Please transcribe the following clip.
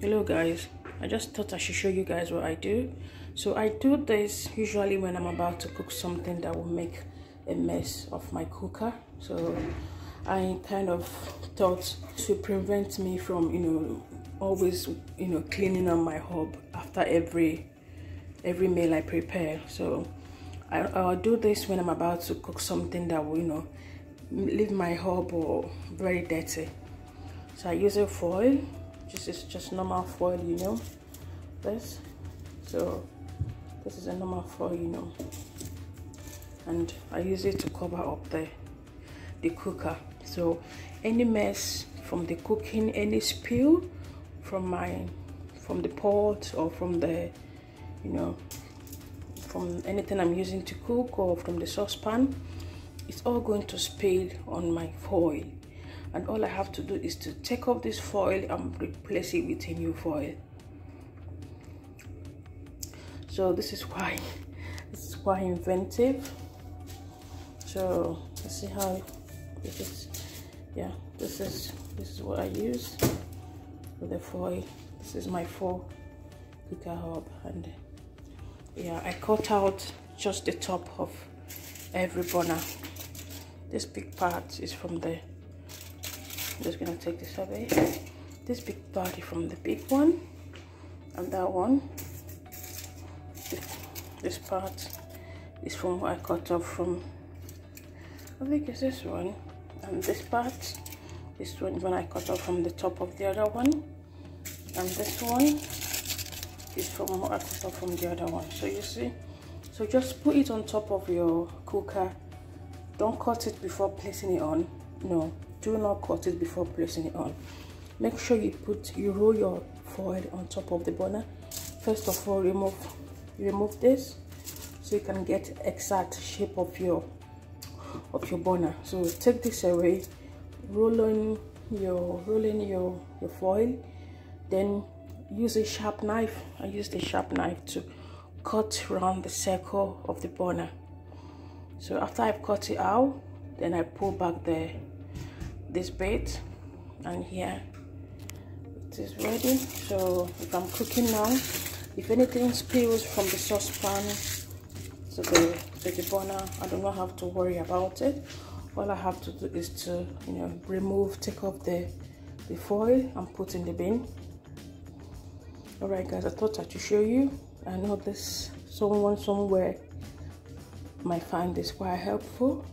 Hello guys, I just thought I should show you guys what I do. So I do this usually when I'm about to cook something that will make a mess of my cooker. So I kind of thought to prevent me from always cleaning on my hob after every meal I prepare. So I'll do this when I'm about to cook something that will leave my hob or very dirty. So I use a foil. This is just normal foil, this. So this is a normal foil, and I use it to cover up the cooker. So any mess from the cooking, any spill from the pot or from the from anything I'm using to cook or from the saucepan, it's all going to spill on my foil. And all I have to do is to take off this foil and replace it with a new foil. So this is quite inventive. So let's see how this is. Yeah, this is what I use with the foil. This is my 4 cooker hob, and yeah, I cut out just the top of every burner. This big part is from the, I'm just gonna take this away. This big part is from the big one, and that one, this part is from what I cut off from, I think it's this one, and this part, this one when I cut off from the top of the other one, and this one is from what I cut off from the other one. So you see, so just put it on top of your cooker. Don't cut it before placing it on. No, do not cut it before placing it on. Make sure you roll your foil on top of the burner. First of all, remove this so you can get exact shape of your burner. So take this away, roll in your foil, then use a sharp knife. I use the sharp knife to cut around the circle of the burner. So after I've cut it out, then I pull back this bait, and here it is ready. So if I'm cooking now, if anything spills from the saucepan to the burner, I do not have to worry about it. All I have to do is to take off the foil and put in the bin. Alright guys, I thought I should show you. I know this someone somewhere might find this quite helpful.